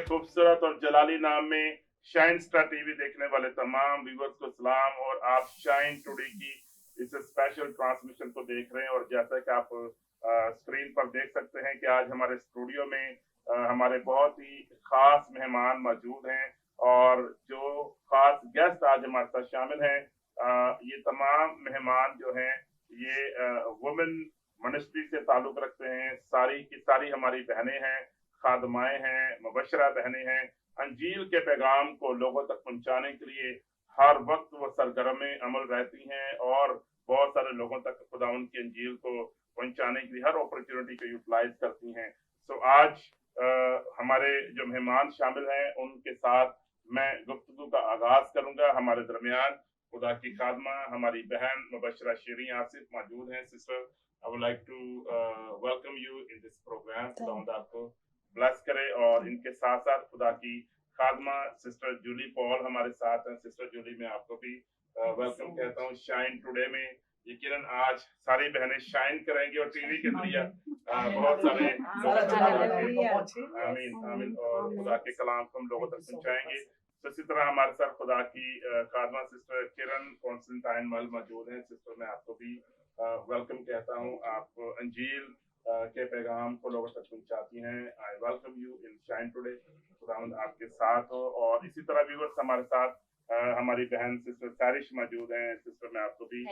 खूबसूरत और जलाली नाम में शाइन स्टार टीवी देखने वाले तमाम व्यूअर्स को सलाम। और आप शाइन टुडे की इस स्पेशल ट्रांसमिशन को देख रहे हैं। और जैसा कि आप स्क्रीन पर देख सकते हैं कि आज हमारे स्टूडियो में हमारे बहुत ही खास मेहमान मौजूद हैं। और जो खास गेस्ट आज हमारे साथ शामिल हैं, ये तमाम मेहमान जो हैं ये वुमेन मिनिस्ट्री से ताल्लुक रखते हैं। सारी की सारी हमारी बहनें हैं, खादमाएं हैं, मुबशरा बहनें हैं। अंजील के पैगाम को लोगों तक पहुंचाने के लिए हर वक्त वो सरगर्म अमल रहती हैं और बहुत सारे लोगों तक खुदाउन की अंजील को पहुंचाने के लिए हर अपॉर्चुनिटी को यूटिलाइज करती हैं। सो आज हमारे जो मेहमान शामिल हैं उनके साथ मैं गुफ्तगू का आगाज करूंगा। हमारे दरमियान खुदा की खादमा हमारी बहन मुबशरा शेरीन आसिफ मौजूद हैं। Sister, I would like to welcome you in this programme. खुदा आपको ब्लेस करे। और इनके साथ साथ खुदा की खादमा सिस्टर जूली पॉल हमारे साथ हैं। सिस्टर जूली, मैं आपको भी वेलकम कहता हूँ शाइन टुडे में। यकीनन आज सारी बहनें शाइन करेंगी और टीवी के जरिए बहुत सारे आमीन आमीन और खुदा के कलाम को हम लोगों तक पहुंचाएंगे। तो इसी तरह हमारे साथ खुदा की खादमा सिस्टर किरण कॉन्स्टेंटाइन मल मौजूद हैं। सिस्टर, मैं आपको भी वेलकम कहता हूँ। आप अंजील के पैगाम को लोगों तक पहुंचाती हैं। I welcome you in shine today. खुदावंद आपके साथ हो। और इसी तरह व्यूअर्स हमारे साथ हमारी बहन सिस्टर सारिश मौजूद हैं। सिस्टर, मैं आपको भी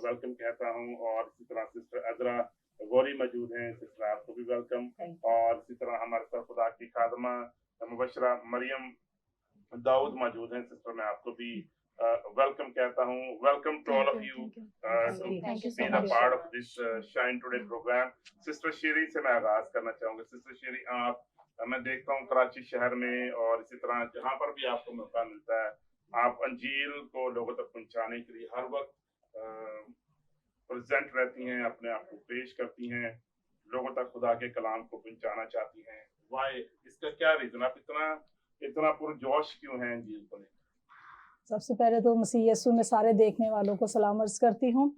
वेलकम कहता हूँ। और इसी तरह सिस्टर अजरा गौरी मौजूद हैं। सिस्टर, आपको भी वेलकम। और इसी तरह हमारे साथ खुदा की खादमा मुबशरा मरियम दाऊद मौजूद हैं। सिस्टर, मैं आपको भी वेलकम कहता हूँ। Welcome to all of you to be the part of this shine today programme. Sister Sherry से मैं आगाज करना चाहूंगा। सिस्टर शेरी, आप मैं देखता हूँ कराची शहर में और इसी तरह जहाँ पर भी आपको मौका मिलता है आप अंजील को लोगों तक पहुंचाने के लिए हर वक्त प्रेजेंट रहती हैं, अपने आप को पेश करती हैं, लोगों तक खुदा के कलाम को पहुंचाना चाहती हैं। वाई, इसका क्या रीजन? आप इतना पुरजोश क्यों हैं अंजील को लेकर? सबसे पहले तो मसीह यीशु में सारे देखने वालों को सलाम अर्ज करती हूँ।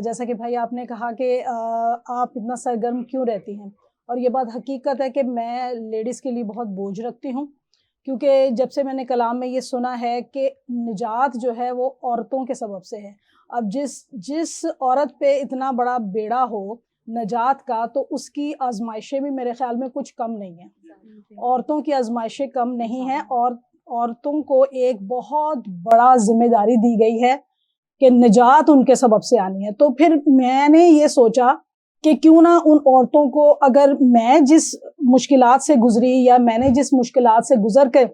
जैसा कि भाई आपने कहा कि आप इतना सरगर्म क्यों रहती हैं, और ये बात हकीकत है कि मैं लेडीज़ के लिए बहुत बोझ रखती हूँ, क्योंकि जब से मैंने कलाम में ये सुना है कि निजात जो है वो औरतों के सबब से है। अब जिस औरत पे इतना बड़ा बेड़ा हो नजात का, तो उसकी आजमाइशें भी मेरे ख्याल में कुछ कम नहीं है। औरतों की आजमाइशें कम नहीं हैं और औरतों को एक बहुत बड़ा जिम्मेदारी दी गई है कि निजात उनके सबब से आनी है। तो फिर मैंने ये सोचा कि क्यों ना उन औरतों को, अगर मैं जिस मुश्किलात से गुजरी या मैंने जिस मुश्किलात से गुजर के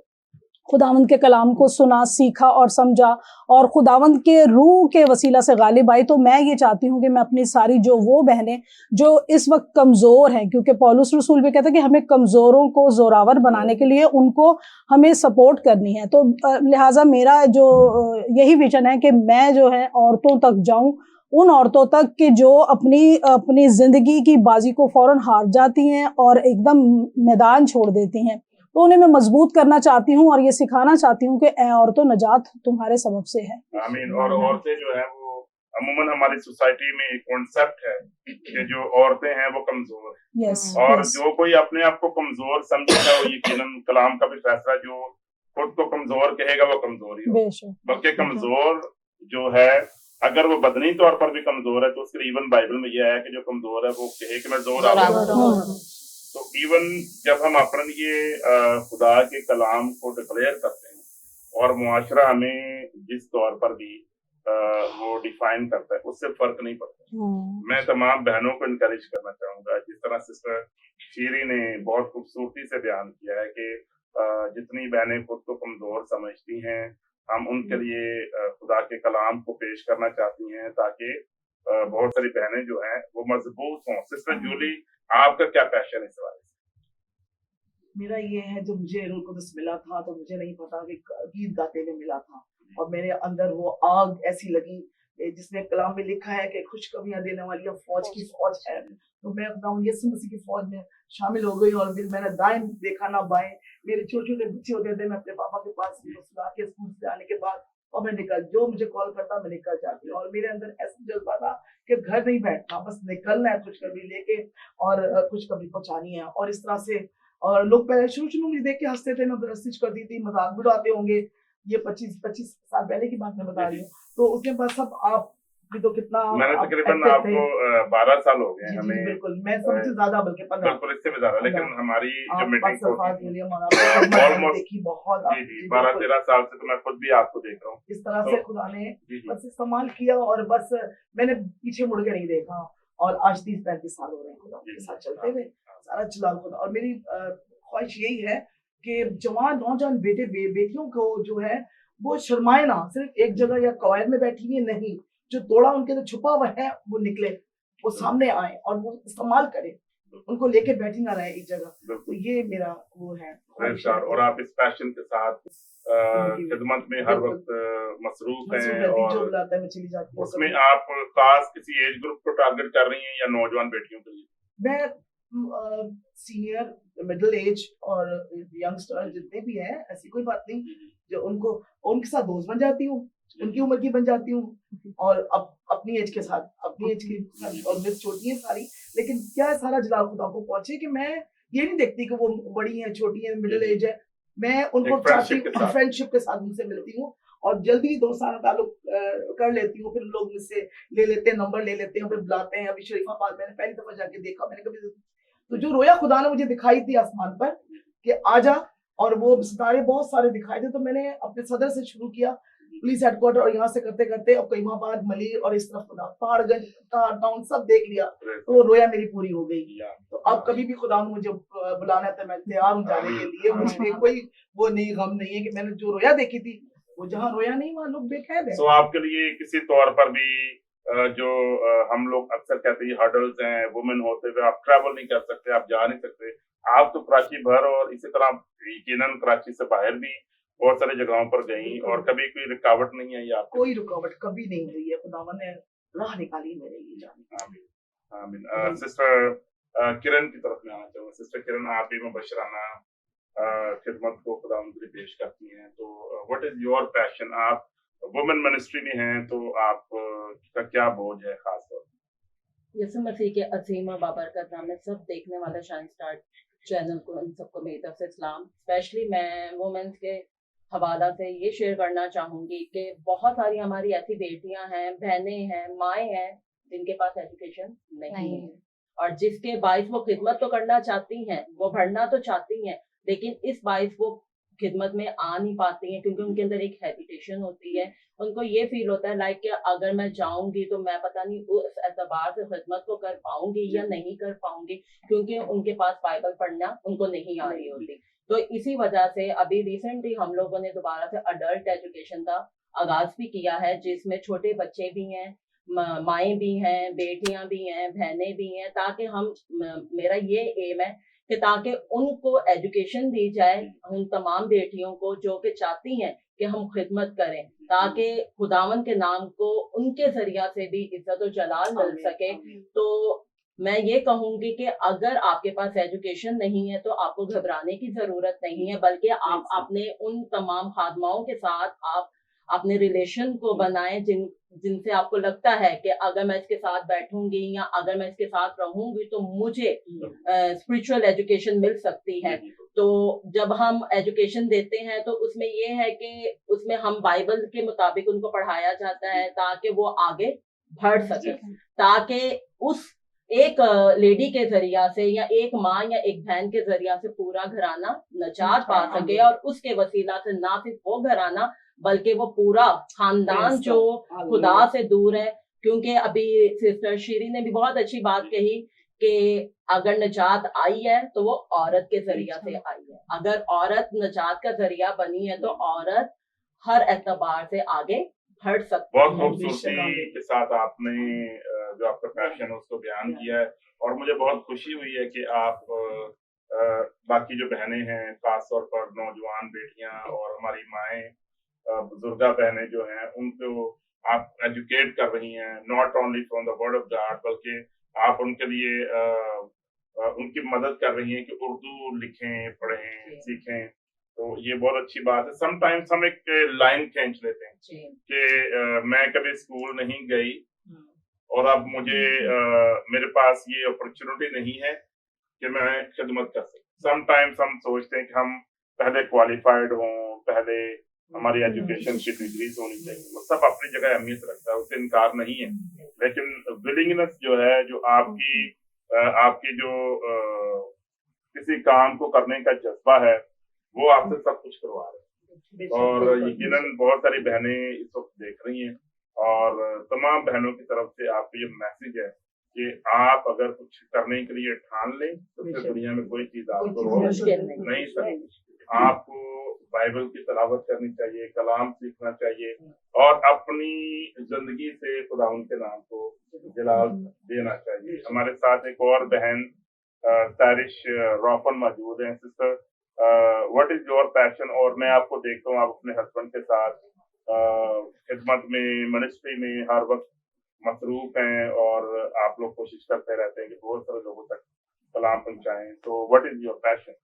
खुदावंद के कलाम को सुना, सीखा और समझा और खुदावंद के रूह के वसीला से गालिब आई, तो मैं ये चाहती हूँ कि मैं अपनी सारी जो वो बहनें जो इस वक्त कमज़ोर हैं, क्योंकि पौलुस रसूल भी कहता है कि हमें कमज़ोरों को ज़ोरावर बनाने के लिए उनको हमें सपोर्ट करनी है। तो लिहाजा मेरा जो यही विजन है कि मैं जो है औरतों तक जाऊँ, उन औरतों तक कि जो अपनी ज़िंदगी की बाजी को फ़ौरन हार जाती हैं और एकदम मैदान छोड़ देती हैं। तो उन्हें मैं मजबूत करना चाहती हूँ और ये सिखाना चाहती हूँ कि ए औरतों, नजात तुम्हारे सबब से है। आमीन। और औरतें जो है वो अमूमन हमारी सोसाइटी में एक कॉन्सेप्ट है कि जो औरतें हैं वो कमजोर हैं। yes, और yes. जो कोई अपने आप को कमजोर समझेगा वो यकीनन कलाम का भी फैसला, जो खुद को कमजोर कहेगा वो कमजोर ही होगा। बल्कि कमजोर जो है, अगर वो बदनी तौर पर भी कमजोर है तो उसके इवन बाइबल में यह है कि जो कमजोर है वो कहे कि मैं जोर। तो इवन जब हम अपन ये खुदा के कलाम को डिक्लेयर करते हैं और मुआशरा हमें जिस तौर पर भी वो डिफाइन करता है उससे फर्क नहीं पड़ता। मैं तमाम बहनों को इनकरेज करना चाहूंगा, जिस तरह सिस्टर शीरी ने बहुत खूबसूरती से बयान किया है कि जितनी बहनें खुद को कमजोर समझती हैं, हम उनके लिए खुदा के कलाम को पेश करना चाहती हैं ताकि बहुत सारी बहनें जो हैं वो मजबूत हों। सिस्टर जूली, आपका क्या पैशन इस बारे में? मेरा ये है, जो मुझे रूह कुदस मिला था तो मुझे नहीं पता कि गीत गाते में मिला था, और मेरे अंदर वो आग ऐसी लगी जिसमें कलाम में लिखा है कि खुशखबरियां देने वाली फौज की फौज है। तो मैं खुदावंद यीशु मसीह की फौज में शामिल हो गई और फिर मैंने दाएं देखा ना बाएं। मेरे छोटे छोटे बच्चे होते थे, मैं अपने पापा के पास सुला के स्कूल से आने के बाद और मैं निकल, जो मुझे कॉल करता मैं निकल जाती। और मेरे अंदर ऐसा जज्बा था कि घर नहीं बैठना, बस निकलना है खुशखबरी लेके और खुशखबरी पहुंचानी है। और इस तरह से اور لوگ پہلے شروع مجھے دیکھ کے ہنستے تھے, میں ہنسیج کرتی تھی, مذاق بھی اڑاتے ہوں گے, یہ 25 سال پہلے کی بات میں بتا رہی ہوں. تو اس کے بعد سب آپ بھی تو کتنا میں نے تقریباً آپ کو 12 سال ہو گئے ہیں ہمیں, بالکل میں سب سے زیادہ بلکہ 15 بالکل اس سے بھی زیادہ, لیکن ہماری جو میٹنگ ہوتی تھی آلموسٹ دیکھی بہت, جی جی 12-13 سال سے تو میں خود بھی آپ کو دیکھ رہا ہوں. اس طرح سے خدا نے بس استعمال کیا, اور بس میں نے پیچھے مڑ کے نہیں دیکھا, اور آج 30-35 سال ہو رہے ہیں خدا کے ساتھ چلتے ہوئے, سارا جلال خدا. اور میری خواہش یہی ہے کہ جوان نوجوان بیٹے بیٹیوں کو جو ہے وہ شرمائے نہ, صرف ایک جگہ یا قواعد میں بیٹھی ہوئی نہیں, جو توڑا ان کے تو چھپا ہوا ہے وہ نکلے, وہ سامنے آئے اور وہ استعمال کرے, ان کو لے کے بیٹھی نہ رہے ایک جگہ. تو یہ میرا وہ ہے. اور آپ اس پیشن کے ساتھ خدمت میں ہر وقت مصروف ہیں, اور اس میں آپ خاص کسی ایج گروپ کو ٹارگٹ کر رہی ہیں یا نوجوان بیٹیوں کے لیے؟ میں سینئر, مڈل ایج اور ینگسٹر جتنے بھی ہیں, ایسی کوئی بات نہیں, جو ان کے ساتھ دوست بن جاتی ہوں, ان کی عمر کی بن جاتی ہوں, اور اب اپنی ایج کے ساتھ, اپنی ایج کی, اور مس چھوٹی ہیں ساری, لیکن کیا ہے سارا جلال خدا کو پہنچے کہ میں یہ نہیں دیکھتی کہ وہ بڑی ہیں چھوٹی ہیں مڈل ایج ہے, میں ان کو چاہتی ہوں فرینڈ شپ کے ساتھ ان سے ملتی ہوں, اور جلدی 2 سال تعلق کر لیتی ہوں, پھر لوگ مجھ سے لے لیتے ہیں, نمبر لے لیتے ہیں, پھر بلاتے ہیں. ابھی شریف آباد میں نے پہلی دفعہ جا کے دیکھا, میں نے کبھی تو جو رویا خدا نے مجھے دکھائی تھی آسمان پر کہ آ جا, اور وہ ستارے بہت سارے دکھائے تھے, تو میں نے اپنے صدر سے شروع کیا, پولیس ہیڈ کوارٹر, اور یہاں سے کرتے کرتے اب قیمہ آباد, ملیر, اور اس طرف خدا پہاڑ گنج, ٹاؤن سب دیکھ لیا, تو رویا میری پوری ہو گئی. تو اب کبھی بھی خدا نے مجھے بلانا ہے تو میں تیار ہوں جانے کے لیے, مجھے کوئی وہ نہیں, غم نہیں ہے کہ میں نے جو رویا دیکھی تھی, وہ جہاں رویا نہیں وہاں لوگ بے قید ہیں. سو آپ کے لیے کسی طور پر بھی جو ہم لوگ اکثر کہتے ہیں ہرڈلز ہیں, وومن ہوتے ہوئے آپ ٹریول نہیں کر سکتے, آپ جا نہیں سکتے, آپ تو کراچی بھر اور اسی طرح یقیناً کراچی سے باہر بھی بہت ساری جگہوں پر گئیں, اور کبھی کوئی رکاوٹ نہیں آئی آپ؟ کوئی رکاوٹ کبھی نہیں ہوئی ہے, خداوند نے راہ نکالی میرے لیے جانے کی. آمین آمین. سسٹر کرن کی طرف میں آنا چاہوں گا. سسٹر کرن, آپ بھی مبشرانہ خدمت کو خداوند کے لیے پیش کرتی ہیں, تو واٹ از یور پیشن؟ آپ وومن منسٹری میں ہیں, تو آپ کا کیا بوجھ ہے خاص طور پر؟ یسوع مسیح کے عظیم و بابرکت نام میں سب دیکھنے والے شائن اسٹار چینل کو, ان سب کو میری طرف سے اسلام. اسپیشلی میں وومنس کے حوالہ سے یہ شیئر کرنا چاہوں گی کہ بہت ساری ہماری ایسی بیٹیاں ہیں, بہنیں ہیں, مائیں ہیں, جن کے پاس ایجوکیشن نہیں ہے, اور جس کے باعث وہ خدمت تو کرنا چاہتی ہیں, وہ بڑھنا تو چاہتی ہیں, لیکن اس باعث وہ خدمت میں آ نہیں پاتی ہیں, کیونکہ ان کے اندر ایک ہیزیٹیشن ہوتی ہے. ان کو یہ فیل ہوتا ہے لائک کہ اگر میں جاؤں گی تو میں پتہ نہیں اس اعتبار سے خدمت کو کر پاؤں گی یا نہیں کر پاؤں گی, کیونکہ ان کے پاس بائبل پڑھنا ان کو نہیں آ رہی ہوتی. تو اسی وجہ سے ابھی ریسنٹلی ہم لوگوں نے دوبارہ سے اڈلٹ ایجوکیشن کا آغاز بھی کیا ہے, جس میں چھوٹے بچے بھی ہیں, مائیں بھی ہیں, بیٹیاں بھی ہیں, بہنیں بھی ہیں, تاکہ ہم, میرا یہ ایم ہے کہ تاکہ ان کو ایجوکیشن دی جائے, ان تمام بیٹیوں کو جو کہ چاہتی ہیں کہ ہم خدمت کریں, تاکہ خداوند کے نام کو ان کے ذریعہ سے بھی عزت و جلال مل سکے. تو میں یہ کہوں گی کہ اگر آپ کے پاس ایجوکیشن نہیں ہے تو آپ کو گھبرانے کی ضرورت نہیں ہے, بلکہ آپ اپنے ان تمام خادماؤں کے ساتھ آپ اپنے ریلیشن کو بنائیں جن سے آپ کو لگتا ہے کہ اگر میں اس کے ساتھ بیٹھوں گی یا اگر میں اس کے ساتھ رہوں گی تو مجھے اسپرچل ایجوکیشن مل سکتی ہے. تو جب ہم ایجوکیشن دیتے ہیں تو اس میں یہ ہے کہ اس میں ہم بائبل کے مطابق ان کو پڑھایا جاتا ہے تاکہ وہ آگے بڑھ سکے, تاکہ اس ایک لیڈی کے ذریعہ سے یا ایک ماں یا ایک بہن کے ذریعہ سے پورا گھرانہ نجات پا سکے, اور اس کے وسیلہ سے نہ صرف وہ گھرانہ بلکہ وہ پورا خاندان جو خدا سے دور ہے. کیونکہ ابھی سسٹر شیری نے بھی بہت اچھی بات کہی کہ اگر نجات آئی ہے تو وہ عورت کے ذریعہ سے آئی ہے. اگر عورت نجات کا ذریعہ بنی ہے تو عورت ہر اعتبار سے آگے بڑھ سکتی ہے. بہت خوبصورتی کے ساتھ آپ نے جو آپ کا پیشن ہے اس کو بیان کیا ہے, اور مجھے بہت خوشی ہوئی ہے کہ آپ باقی جو بہنیں ہیں, خاص طور پر نوجوان بیٹیاں اور ہماری مائیں, بزرگہ بہنیں جو ہیں, ان کو آپ ایجوکیٹ کر رہی ہیں, not only from the word of God, بلکہ آپ ان کے لیے ان کی مدد کر رہی ہیں کہ اردو لکھیں, پڑھیں, سیکھیں. تو یہ بہت اچھی بات ہے. سم ٹائمس ہم ایک لائن کھینچ لیتے ہیں کہ میں کبھی اسکول نہیں گئی اور اب مجھے میرے پاس یہ اپرچونٹی نہیں ہے کہ میں خدمت کر سکوں. समटाइम्स हम सोचते हैं कि हम पहले क्वालिफाइड हों, पहले हमारी एजुकेशन की डिग्रीज होनी चाहिए, वो सब अपनी जगह अहमियत रखता है, उससे इनकार नहीं है, लेकिन विलिंगनेस जो है, जो आपकी जो किसी काम को करने का जज्बा है, वो आपसे सब कुछ करवा रहे हैं। और यकीनन बहुत सारी बहनें इस वक्त देख रही हैं, और तमाम बहनों की तरफ से आपको ये मैसेज है कि आप अगर कुछ करने के लिए ठान लें तो फिर दुनिया में कोई चीज आपको रोक नहीं सकती। आपको बाइबल की तिलावत करनी चाहिए, कलाम सीखना चाहिए, और अपनी जिंदगी से खुदा उनके नाम को जलाल देना चाहिए। हमारे साथ एक और बहन तारिश रोफन मौजूद हैं। Sister, what is your passion? और मैं आपको देखता हूँ आप अपने हस्बैंड के साथ खिदमत में, मिनिस्ट्री में हर वक्त मसरूफ हैं, और आप लोग कोशिश करते रहते हैं कि बहुत सारे लोगों तक कलाम पहुंचाएं। तो व्हाट इज योर पैशन?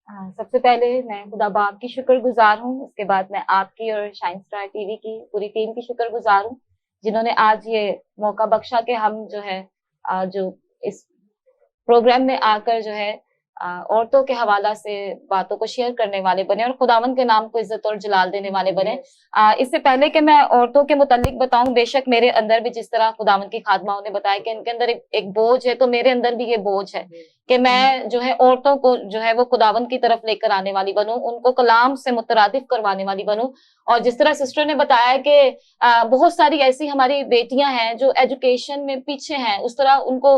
सबसे पहले मैं खुदा बाप की शुक्रगुजार हूँ, उसके बाद मैं आपकी और शाइन स्टार टीवी की पूरी टीम की शुक्रगुजार हूँ, जिन्होंने आज ये मौका बख्शा कि हम जो है जो इस प्रोग्राम में आकर जो है औरतों के हवाला से बातों को शेयर करने वाले बने और खुदावन के नाम को इज्जत और जलाल देने वाले बने। इससे पहले कि मैं औरतों के मुतालिक बताऊं, बेशक मेरे अंदर भी जिस तरह खुदावन की खादमाओं ने बताया कि इनके अंदर एक बोझ है, तो मेरे अंदर भी ये बोझ है कि मैं जो है औरतों को जो है वो खुदावन की तरफ लेकर आने वाली बनूं, उनको कलाम से मुतरादिफ करवाने वाली बनूं। और जिस तरह सिस्टर ने बताया कि बहुत सारी ऐसी हमारी बेटियां हैं जो एजुकेशन में पीछे हैं, उस तरह उनको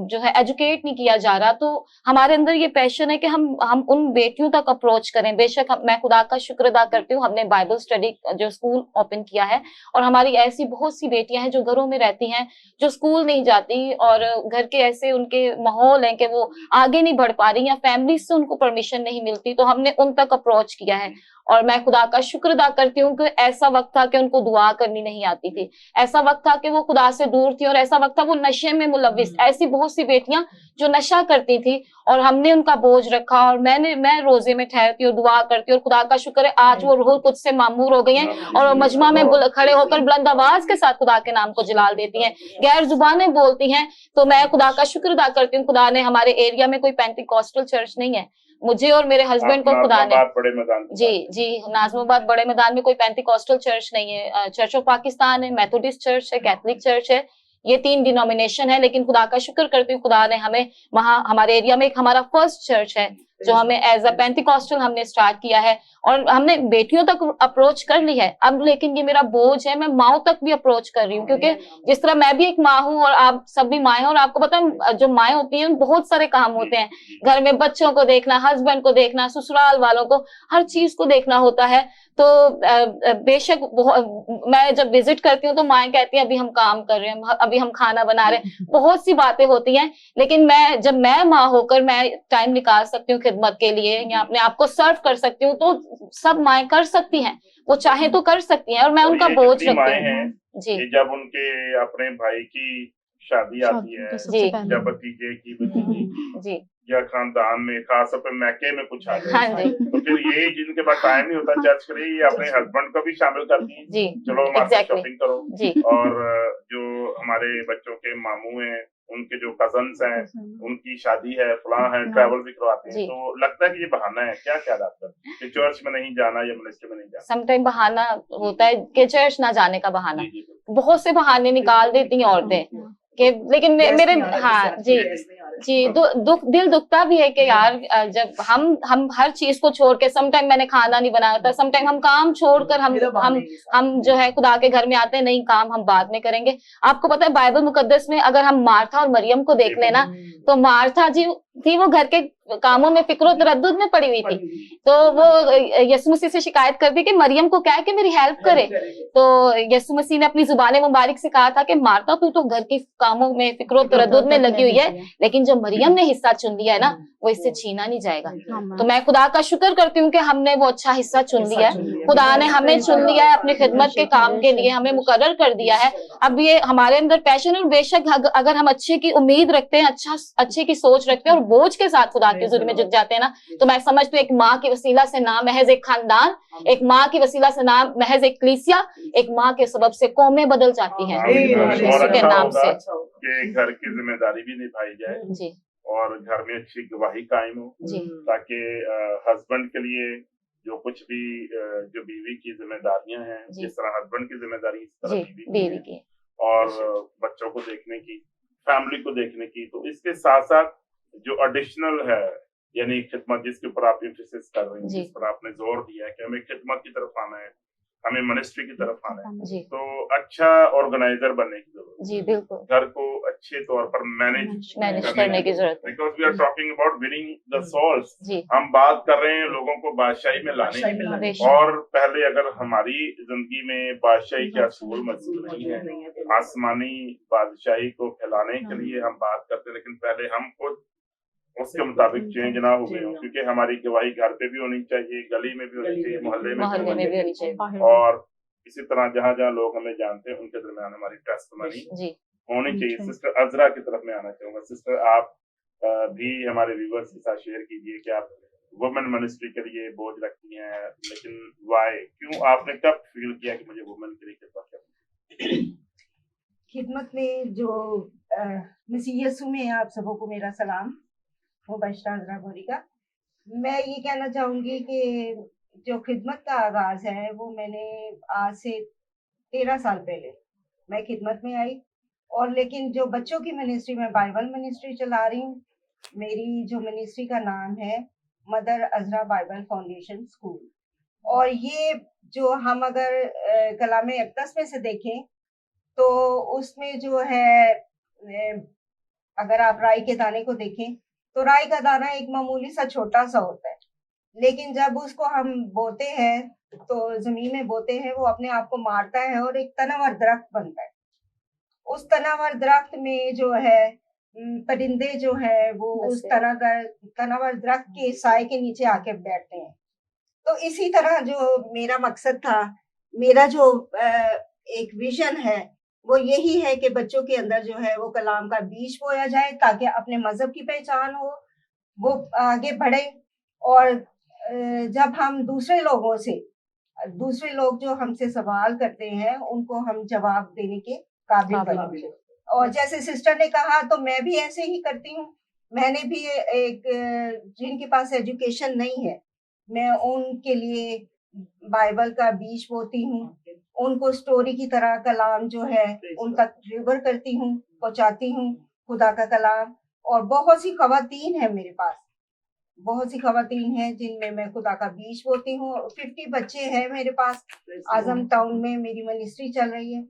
जो है एजुकेट नहीं किया जा रहा, तो हमारे अंदर ये पैशन है कि हम उन बेटियों तक अप्रोच करें। बेशक मैं खुदा का शुक्र अदा करती हूँ, हमने बाइबल स्टडी जो स्कूल ओपन किया है, और हमारी ऐसी बहुत सी बेटियां हैं जो घरों में रहती हैं, जो स्कूल नहीं जाती, और घर के ऐसे उनके माहौल हैं कि वो आगे नहीं बढ़ पा रही या फैमिली से उनको परमिशन नहीं मिलती, तो हमने उन तक अप्रोच किया है। और मैं खुदा का शुक्र अदा करती हूँ कि ऐसा वक्त था कि उनको दुआ करनी नहीं आती थी, ऐसा वक्त था कि वो खुदा से दूर थी, और ऐसा वक्त था वो नशे में मुलविस, ऐसी बहुत सी बेटियां जो नशा करती थी, और हमने उनका बोझ रखा, और मैं रोजे में ठहरती और दुआ करती, और खुदा का शुक्र है आज वो रूह कुछ से मामूर हो गई हैं, और वो मजमा में खड़े होकर बुलंद आवाज के साथ खुदा के नाम को जलाल देती हैं, गैर जुबानें बोलती हैं। तो मैं खुदा का शुक्र अदा करती हूँ, खुदा ने हमारे एरिया में कोई पेंटिकॉस्टल चर्च नहीं है, मुझे और मेरे हस्बैंड को खुदा ने जी नाज़िमाबाद बड़े मैदान में कोई पेंटिकॉस्टल चर्च नहीं है, चर्च ऑफ पाकिस्तान है, मेथोडिस्ट चर्च है, कैथोलिक चर्च है, ये 3 डिनोमिनेशन है। लेकिन खुदा का शुक्र करती हूँ, खुदा ने हमें वहाँ हमारे एरिया में एक हमारा फर्स्ट चर्च है जो हमें एज अ पेंटिकॉस्टल हमने स्टार्ट किया है, और हमने बेटियों तक अप्रोच कर ली है अब। लेकिन ये मेरा बोझ है, मैं माओ तक भी अप्रोच कर रही हूँ, क्योंकि जिस तरह मैं भी एक माँ हूँ और आप सब भी माएँ हैं, और आपको पता है जो माएँ होती हैं बहुत सारे काम होते हैं, घर में बच्चों को देखना, हस्बैंड को देखना, ससुराल वालों को, हर चीज को देखना होता है। तो बेशक मैं जब विजिट करती हूँ तो माएँ कहती हैं अभी हम काम कर रहे हैं, अभी हम खाना बना रहे हैं, बहुत सी बातें होती हैं। लेकिन जब मैं माँ होकर मैं टाइम निकाल सकती हूँ खिदमत के लिए, या अपने आप को सर्व कर सकती हूँ, तो सब माएँ कर सकती हैं, वो चाहे तो कर सकती हैं, और मैं उनका बोझ रखती हूँ जी। जब उनके अपने भाई की शादी आती है, जब भतीजे की भतीजे जी या खानदान में, खास तौर पे मैके में कुछ आ जाए, हाँ जी, तो फिर ये जिनके पास टाइम नहीं होता चर्च के लिए, ये अपने हस्बैंड को भी शामिल करती हैं जी, चलो हमारे साथ शॉपिंग करो जी। और जो हमारे बच्चों के मामू हैं, उनके जो कजन्स हैं, उनकी शादी है, फलां है, ट्रैवल भी करवाते हैं। तो लगता है कि ये बहाना है, क्या ख्याल आपका कि चर्च में नहीं जाना या मिनिस्ट्री में नहीं जाना? समटाइम बहाना होता है कि चर्च ना जाने का बहाना, बहुत से बहाने निकाल देती हैं औरतें कि, लेकिन मेरे हाँ जी दिल दुखता भी है कि यार जब हम हर चीज को छोड़ के, समटाइम मैंने खाना नहीं बनाया होता, समटाइम हम काम छोड़कर हम जो है खुदा के घर में आते हैं, नहीं काम हम बाद में करेंगे। आपको पता है बाइबल मुकद्दस में अगर हम मार्था और मरियम को देख लेना, तो मार्था जी थी वो घर के कामों में फिक्र तरद्दुद में पड़ी हुई थी, तो वो यीशु मसीह से शिकायत करती कि मरियम को क्या है कि मेरी हेल्प करे। तो यीशु मसीह ने अपनी जुबान मुबारक से कहा था कि मार्था तू तो घर के कामों में फिक्र तरद्दुद में लगी हुई है, लेकिन जो मरियम ने हिस्सा चुन लिया है ना, वो इससे छीना नहीं जाएगा। तो मैं खुदा का शुक्र करती हूँ कि हमने वो अच्छा हिस्सा चुन लिया है, खुदा ने हमें चुन लिया है अपनी खिदमत के काम के लिए, हमें मुकर्रर कर दिया है। अब ये हमारे अंदर पैशन है, और बेशक अगर हम अच्छे की उम्मीद रखते हैं, अच्छे की सोच रखते हैं और बोझ के साथ खुदा के हुजूर में जुट जाते हैं ना, तो मैं समझती हूँ एक माँ की वसीला से ना महज एक खानदान, एक माँ की वसीला से ना महज एक कलीसिया, एक माँ के सबब से कौमें बदल जाती हैं यीशु के नाम से। कि घर की जिम्मेदारी भी निभाई जाए जी, और घर में अच्छी गवाही कायम हो, जी ताकि हस्बैंड के लिए जो कुछ भी जो बीवी की जिम्मेदारियां हैं, जी। जिस तरह हस्बैंड की जिम्मेदारी इस तरह जी बीवी की बीवी है, की और बच्चों को देखने की, फैमिली को देखने की। तो इसके साथ साथ जो एडिशनल है, यानी खिदमत जिसके ऊपर आप एम्फेसिस कर रहे हैं, जी। जिस पर आपने जोर दिया है कि हमें खिदमत की तरफ आना है, हमें मिनिस्ट्री की तरफ आना है, जी तो अच्छा ऑर्गेनाइजर बनने की जरूरत जी है, बिल्कुल घर को अच्छे तौर पर मैनेज मैनेज करने की जरूरत है। Because we are talking about winning the souls. जी हम बात कर रहे हैं लोगों को बादशाही में लाने बादशाही की, में लाने बेशक। और पहले अगर हमारी जिंदगी में बादशाही के असूल मौजूद नहीं है, आसमानी बादशाही को फैलाने के लिए हम बात करते हैं, लेकिन पहले हम खुद उसके मुताबिक चेंज ना हो गए हों, क्योंकि हमारी गवाही घर पे भी होनी चाहिए, गली में भी होनी चाहिए, मोहल्ले में मोहल्ले में भी होनी चाहिए। और इसी तरह जहाँ जहाँ लोग हमें जानते हैं उनके दरमियान हमारी टेस्टमनी जी होनी चाहिए। सिस्टर अजरा की तरफ मैं आना चाहूंगा। सिस्टर, आप भी हमारे व्यूवर्स के साथ शेयर कीजिए कि आप वुमेन मिनिस्ट्री के लिए बोझ रखती हैं, लेकिन वाई, क्यों, आपने कब फील किया कि मुझे वुमेन के लिए खिदमत करनी है? खिदमत में जो मसीह यीशु में आप सबों को मेरा सलाम, मुबशरा अज़रा बोरी का। मैं ये कहना चाहूँगी कि जो खिदमत का आगाज़ है वो मैंने आज से 13 साल पहले मैं खिदमत में आई, और लेकिन जो बच्चों की मिनिस्ट्री, मैं बाइबल मिनिस्ट्री चला रही हूँ। मेरी जो मिनिस्ट्री का नाम है mother Azra Bible foundation school, और ये जो हम अगर कलाम अक़दस में से देखें तो उसमें जो है अगर आप राई के दाने को देखें तो राई का दाना एक मामूली सा छोटा सा होता है, लेकिन जब उसको हम बोते हैं तो जमीन में बोते हैं, वो अपने आप को मारता है और एक तनावर दरख्त बनता है। उस तनावर दरख्त में जो है परिंदे जो है वो उस तनावर दरख्त के साए के नीचे आके बैठते हैं। तो इसी तरह जो मेरा मकसद था, मेरा जो एक विजन है वो यही है कि बच्चों के अंदर जो है वो कलाम का बीज बोया जाए, ताकि अपने मजहब की पहचान हो, वो आगे बढ़े, और जब हम दूसरे लोग जो हमसे सवाल करते हैं उनको हम जवाब देने के काबिल बने। और जैसे सिस्टर ने कहा, तो मैं भी ऐसे ही करती हूँ। मैंने भी एक जिनके पास एजुकेशन नहीं है, मैं उनके लिए बाइबल का बीज बोती हूँ, उनको स्टोरी की तरह कलाम जो है उनका डिलीवर करती हूँ, पहुँचाती हूँ खुदा का कलाम। और बहुत सी खवातीन है मेरे पास, बहुत सी खवातीन हैं जिनमें मैं खुदा का बीज बोती हूँ। 50 बच्चे हैं मेरे पास, आजम टाउन में मेरी मिनिस्ट्री चल रही है,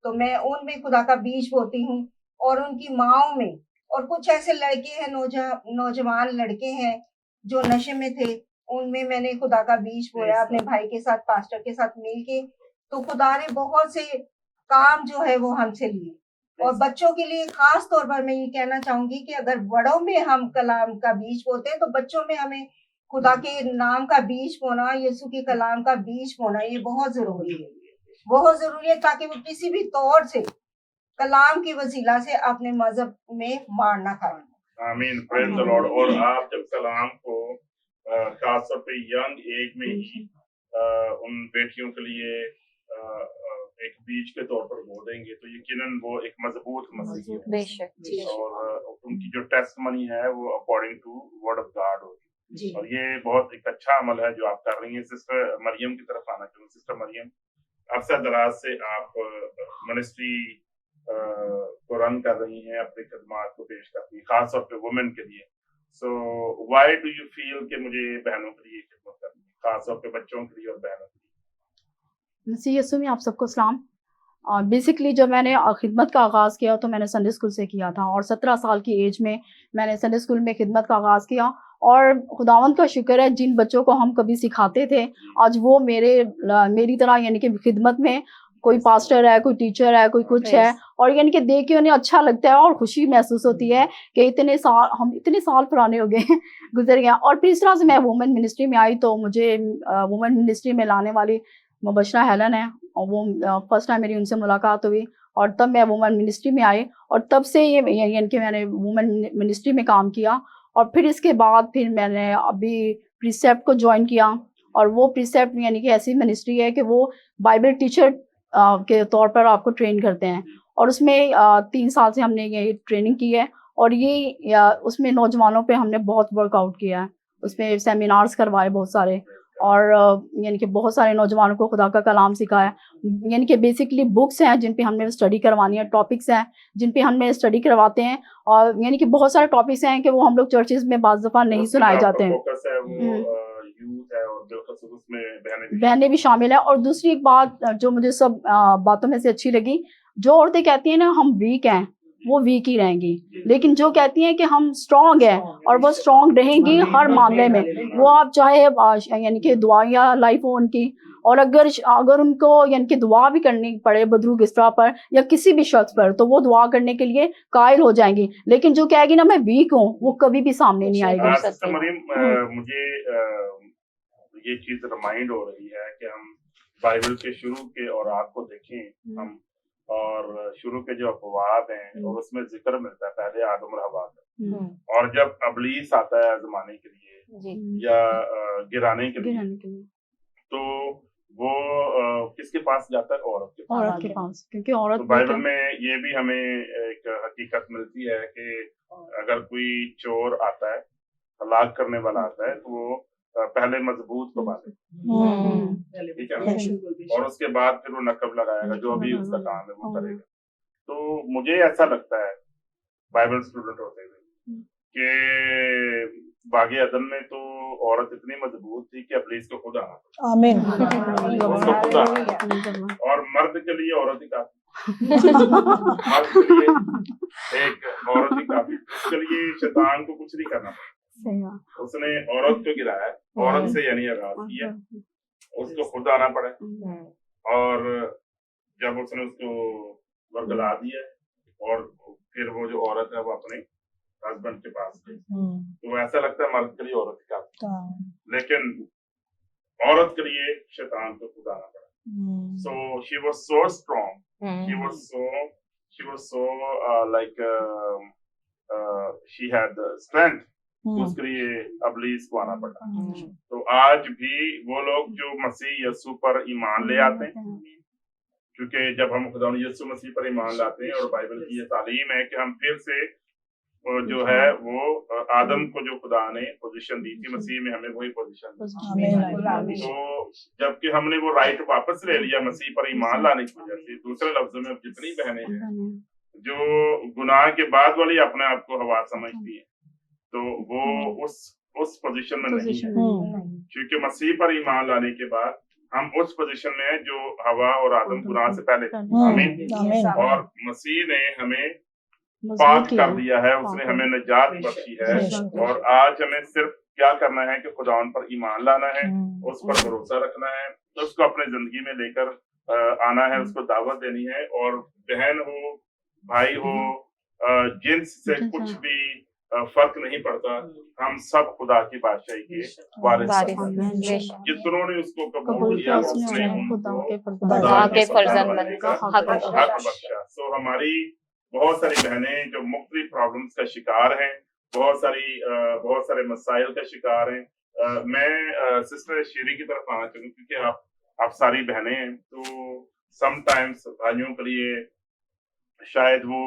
तो मैं उनमें खुदा का बीज बोती हूँ, और उनकी माओं में। और कुछ ऐसे लड़के हैं, नौजवान लड़के हैं जो नशे में थे, उनमें मैंने खुदा का बीज बोया अपने भाई के साथ, पास्टर के साथ मिलके। तो खुदा ने बहुत से काम जो है वो हमसे लिए। और बच्चों के लिए खास तौर पर मैं ये कहना चाहूंगी कि अगर बड़ों में हम कलाम का बीज बोते हैं, तो बच्चों में हमें खुदा के नाम का बीज बोना, यीशु के कलाम का बीज बोना, ये बहुत जरूरी है, बहुत जरूरी है, ताकि वो किसी भी तौर से कलाम की वसीला से अपने मजहब में मार ना खाएं। आमीन, प्रेज द लॉर्ड। और आप जब कलाम को खास तौर पे यंग एज में ही उन बेटियों के लिए एक बीज के तौर पर बो देंगे, तो यकीनन वो एक मजबूत मसीह है, बेशक। और उनकी जो टेस्टमनी है वो according to word of God होगी। जी। और ये बहुत एक अच्छा अमल है जो आप कर रही हैं। सिस्टर मरियम की तरफ आना चाहूँगा। सिस्टर मरियम, अरसा दराज से आप मिनिस्ट्री को रन कर रही हैं, अपनी खदमात को पेश करती हैं, खास तौर पे वुमेन के लिए। So why do you feel कि मुझे बहनों के लिए खिदमत करनी है, खास तौर पे बच्चों के लिए और बहनों के लिए? मसीह यीशु में आप सबको सलाम। और बेसिकली जब मैंने खिदमत का आगाज़ किया तो मैंने संडे स्कूल से किया था, और 17 साल की एज में मैंने संडे स्कूल में खिदमत का आगाज़ किया। और खुदावंद का शुक्र है, जिन बच्चों को हम कभी सिखाते थे आज वो मेरी तरह यानी कि खिदमत में, कोई पास्टर है, कोई टीचर है, कोई कुछ है, और यानी कि देख के उन्हें अच्छा लगता है और खुशी महसूस होती है कि हम इतने साल पुराने हो गए गुजर गए। और फिर इस तरह से मैं वुमेन मिनिस्ट्री में आई, तो मुझे वुमेन मिनिस्ट्री में लाने वाली मुबशरा हेलन है, और वो फर्स्ट टाइम मेरी उनसे मुलाकात हुई, और तब मैं वुमेन मिनिस्ट्री में आई, और तब से ये यानी कि मैंने वुमेन मिनिस्ट्री में काम किया। और फिर इसके बाद फिर मैंने अभी प्रीसेप्ट को ज्वाइन किया, और वो प्रीसेप्ट यानी कि ऐसी मिनिस्ट्री है कि वो बाइबल टीचर के तौर पर आपको ट्रेन करते हैं, और उसमें 3 साल से हमने ये ट्रेनिंग की है, اور یہ اس میں نوجوانوں پہ ہم نے بہت ورک آؤٹ کیا ہے, اس میں سیمینارز کروائے بہت سارے, اور یعنی کہ بہت سارے نوجوانوں کو خدا کا کلام سکھایا. یعنی کہ بیسکلی بکس ہیں جن پہ ہم نے اسٹڈی کروانی ہے, ٹاپکس ہیں جن پہ ہم نے اسٹڈی کرواتے ہیں, اور یعنی کہ بہت سارے ٹاپکس ہیں کہ وہ ہم لوگ چرچز میں بعض دفعہ نہیں سنائے جاتے ہیں. بہنیں بھی شامل ہیں. اور دوسری ایک بات جو مجھے سب باتوں میں سے اچھی لگی, جو عورتیں کہتی ہیں نا ہم ویک ہیں, وہ ویک ہی رہیں گی, لیکن جو کہتی ہیں کہ ہم اسٹرانگ ہیں, اور وہ اسٹرانگ رہیں گی ہر معاملے میں. وہ آپ چاہے یعنی کہ دعائیہ لائف ہو ان کی, اور اگر ان کو یعنی کہ دعا بھی کرنی پڑے بدرو گسرا پر یا کسی بھی شخص پر, تو وہ دعا کرنے کے لیے قائل ہو جائیں گی. لیکن جو کہے گی نا میں ویک ہوں, وہ کبھی بھی سامنے نہیں آئے گی. مریم, مجھے یہ چیز ریمائنڈ ہو رہی ہے کہ ہم بائبل کے شروع کے اوراق کو دیکھیں ہم, اور شروع کے جو ابواب ہیں اور اس میں ذکر ملتا ہے پہلے آدم اور حوا کا, اور جب ابلیس آتا ہے آزمانے کے لیے یا گرانے کے لیے, تو وہ کس کے پاس جاتا ہے؟ عورت کے پاس. کیونکہ عورت بائبل میں یہ بھی ہمیں ایک حقیقت ملتی ہے کہ اگر کوئی چور آتا ہے, ہلاک کرنے والا آتا ہے, تو وہ پہلے مضبوط کو باندھے, ٹھیک ہے, اور اس کے بعد پھر وہ نقب لگائے گا, جو بھی اس کا کام ہے وہ کرے گا. تو مجھے ایسا لگتا ہے بائبل اسٹوڈنٹ ہوتے ہوئے کہ باغ عدن میں تو عورت اتنی مضبوط تھی کہ ابلیس کو خود آنا تھا, اور مرد کے لیے عورت ہی کافی, مرد کے لیے ایک عورت ہی کافی, اس کے لیے شیطان کو کچھ نہیں کرنا پڑا. اس نے عورت کو گرایا, عورت سے یعنی آغاز کیا, اس کو خود آنا پڑا, اور جب اس نے اس کو ورگلا دیا, اور پھر وہ جو عورت ہے وہ اپنے ہسبینڈ کے پاس گئی, تو ایسا لگتا ہے مرد کے لیے عورت کا, لیکن عورت کے لیے شیطان کو خود آنا پڑا. So she was so strong, she was so like she had the strength. اس کے لیے ابلیس کو آنا پڑا. تو آج بھی وہ لوگ جو مسیح یسوع پر ایمان لے آتے ہیں, کیونکہ جب ہم خدا یسوع مسیح پر ایمان لاتے ہیں, اور بائبل کی یہ تعلیم ہے کہ ہم پھر سے جو ہے وہ آدم کو جو خدا نے پوزیشن دی تھی, مسیح میں ہمیں وہی پوزیشن دی. تو جب کہ ہم نے وہ رائٹ واپس لے لیا مسیح پر ایمان لانے کی وجہ سے, دوسرے لفظوں میں جتنی بہنیں ہیں جو گناہ کے بعد والی اپنے آپ کو ہوا سمجھتی ہیں, تو وہ اس پوزیشن میں نہیں ہے, کیونکہ مسیح پر ایمان لانے کے بعد ہم اس پوزیشن میں ہیں جو ہوا اور آدم گناہ سے پہلے. آمین. اور مسیح نے ہمیں پاک کر دیا ہے, اس نے ہمیں نجات بخشی ہے, اور آج ہمیں صرف کیا کرنا ہے کہ خدا ان پر ایمان لانا ہے, اس پر بھروسہ رکھنا ہے, اس کو اپنے زندگی میں لے کر آنا ہے, اس کو دعوت دینی ہے. اور بہن ہو بھائی ہو, جنس سے کچھ بھی فرق نہیں پڑتا, ہم سب خدا کی بادشاہی کے وارث ہیں. جتنوں نے اس کو قبول کیا اس نے ان کو خدا کے فرزند بننے کا حق بخشا. سو ہماری بہت ساری بہنیں جو مختلف پرابلمس کا شکار ہیں, بہت سارے مسائل کا شکار ہیں. میں سسٹر شیری کی طرف آنا چاہوں گا, کیونکہ آپ ساری بہنیں ہیں, تو سم ٹائمس بھائیوں کے لیے شاید وہ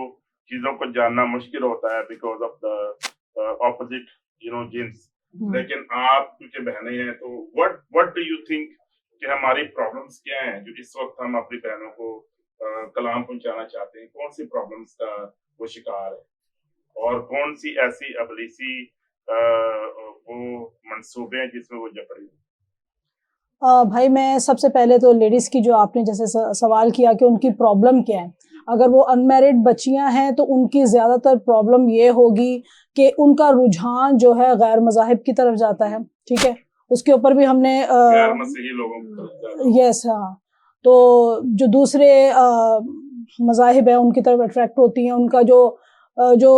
چیزوں کو جاننا مشکل ہوتا ہے بیکاز آف دا اپوزٹ جنس. لیکن آپ کیونکہ بہنیں ہیں, تو وٹ ڈو یو تھنک کہ ہماری پرابلمس کیا ہیں جو اس وقت ہم اپنی بہنوں کو کلام پہنچانا چاہتے ہیں؟ کون سی پرابلمس کا وہ شکار ہے, اور کون سی ایسی ابلیسی وہ منصوبے ہیں جس میں وہ جکڑی؟ بھائی میں سب سے پہلے تو لیڈیز کی جو آپ نے جیسے سوال کیا کہ ان کی پرابلم کیا ہے, اگر وہ انمیرڈ بچیاں ہیں تو ان کی زیادہ تر پرابلم یہ ہوگی کہ ان کا رجحان جو ہے غیر مذاہب کی طرف جاتا ہے. ٹھیک ہے, اس کے اوپر بھی ہم نے یس ہاں, تو جو دوسرے مذاہب ہیں ان کی طرف اٹریکٹ ہوتی ہیں. ان کا جو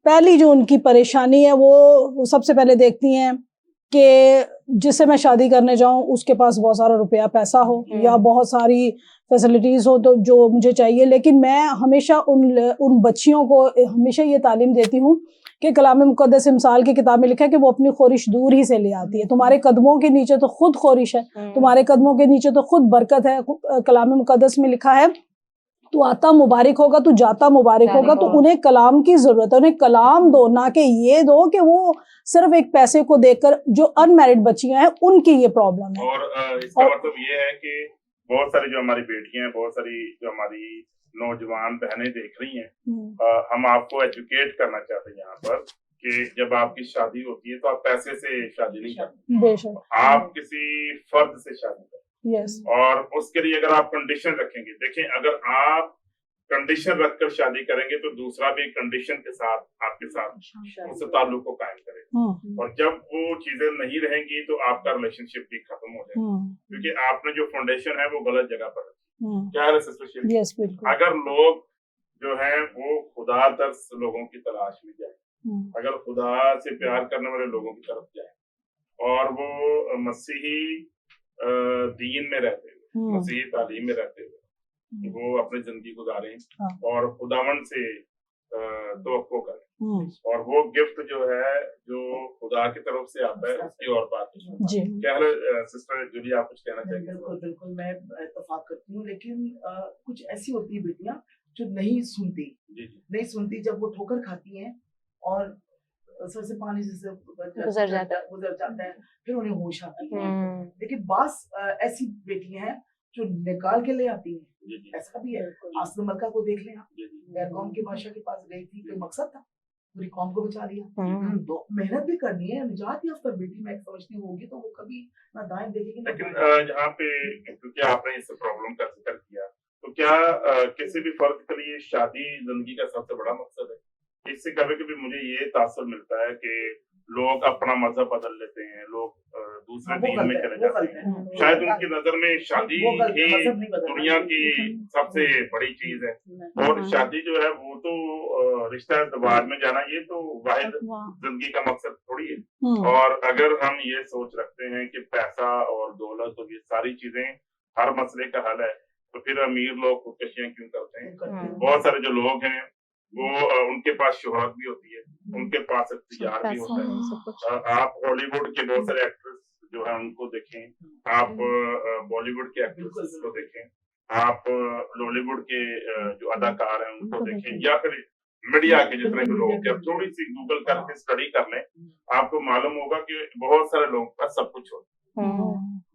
پہلی جو ان کی پریشانی ہے وہ سب سے پہلے دیکھتی ہیں کہ جس سے میں شادی کرنے جاؤں اس کے پاس بہت سارا روپیہ پیسہ ہو یا بہت ساری فیسلٹیز ہو تو جو مجھے چاہیے. لیکن میں ہمیشہ ان بچیوں کو ہمیشہ یہ تعلیم دیتی ہوں کہ کلام مقدس مثال کی کتاب میں لکھا ہے کہ وہ اپنی خورش دور ہی سے لے آتی ہے. تمہارے قدموں کے نیچے تو خود خورش ہے, تمہارے قدموں کے نیچے تو خود برکت ہے. کلام مقدس میں لکھا ہے تو آتا مبارک ہوگا تو جاتا مبارک ہوگا. تو انہیں کلام کی ضرورت ہے, انہیں کلام دو, نہ کہ یہ دو کہ وہ صرف ایک پیسے کو دیکھ کر. جو ان میرڈ بچیاں ہیں ان کی یہ پرابلم ہے. اور اس کا مطلب یہ ہے کہ بہت ساری جو ہماری بیٹیاں ہیں, بہت ساری جو ہماری نوجوان بہنیں دیکھ رہی ہیں, ہم آپ کو ایجوکیٹ کرنا چاہتے ہیں یہاں پر کہ جب آپ کی شادی ہوتی ہے تو آپ پیسے سے شادی نہیں کرتے, بے شک, آپ کسی فرد سے شادی کرتے یس, اور اس کے لیے اگر آپ کنڈیشن رکھیں گے, دیکھیں اگر آپ کنڈیشن رکھ کر شادی کریں گے تو دوسرا بھی کنڈیشن کے ساتھ آپ کے ساتھ اس سے تعلق کو قائم کرے گا, اور جب وہ چیزیں نہیں رہیں گی تو آپ کا ریلیشن شپ بھی ختم ہو جائے گا, کیونکہ آپ نے جو فاؤنڈیشن ہے وہ غلط جگہ پر ہے. کیا ہے سسٹر شیری؟ یس, بالکل. اگر لوگ جو ہیں وہ خدا ترس لوگوں کی تلاش میں جائیں, اگر خدا سے پیار کرنے والے لوگوں کی طرف جائیں اور وہ مسیحی دین میں رہتے ہوئے, مسیحی تعلیم میں رہتے ہوئے وہ اپنی زندگی گزاریں اور خداوند سے توقع کریں, اور وہ گفٹ جو ہے جو خدا کی طرف سے آتا ہے اس کی اور بات ہے. کیا سسٹر جولی آپ کچھ کہنا چاہیں گے؟ بالکل بالکل میں اتفاق کرتی ہوں, لیکن کچھ ایسی ہوتی ہے بیٹیاں جو نہیں سنتی, نہیں سنتی, جب وہ ٹھوکر کھاتی ہیں اور سر سے پانی سے گزر جاتا ہے پھر انہیں ہوش آتی ہے. لیکن بعض ایسی بیٹیاں ہیں جو نکال کے لے آتی ہیں, ایسا بھی ہے. آسن ملکہ کو دیکھ لیں آپ, غیر قوم کے بادشاہ کے پاس گئی تھی, کوئی مقصد تھا, پوری قوم کو بچا لیا. تو محنت بھی کرنی ہے, نجات یافتہ بیٹی میں سمجھتی ہوگی تو وہ کبھی نہ دائیں دیکھے گی. لیکن یہاں پہ کیونکہ آپ نے اس پرابلم کا ذکر کیا, تو کیا کسی بھی فرد کے لیے شادی زندگی کا سب سے بڑا مقصد ہے؟ اس سے کبھی کبھی مجھے یہ تاثر ملتا ہے کہ لوگ اپنا مذہب بدل لیتے ہیں, لوگ دوسرے دین میں چلے جاتے ہیں. شاید ان کی نظر میں شادی ہی دنیا کی سب سے بڑی چیز ہے, اور شادی جو ہے وہ تو رشتہ ازدواج میں جانا یہ تو واحد زندگی کا مقصد تھوڑی ہے. اور اگر ہم یہ سوچ رکھتے ہیں کہ پیسہ اور دولت اور یہ ساری چیزیں ہر مسئلے کا حل ہے, تو پھر امیر لوگ خودکشیاں کیوں کرتے ہیں؟ بہت سارے جو لوگ ہیں وہ ان کے پاس شہرت بھی ہوتی ہے, ان کے پاس اختیار بھی ہوتا ہے. آپ ہالی ووڈ کے بہت سارے ایکٹریس جو ہیں ان کو دیکھیں, آپ بالی ووڈ کے ایکٹریس کو دیکھیں, آپ لالی ووڈ کے جو اداکار ہیں ان کو دیکھیں, یا پھر میڈیا کے جتنے بھی لوگ ہیں, تھوڑی سی گوگل کر کے اسٹڈی کر لیں, آپ کو معلوم ہوگا کہ بہت سارے لوگوں کا سب کچھ ہوتا ہے,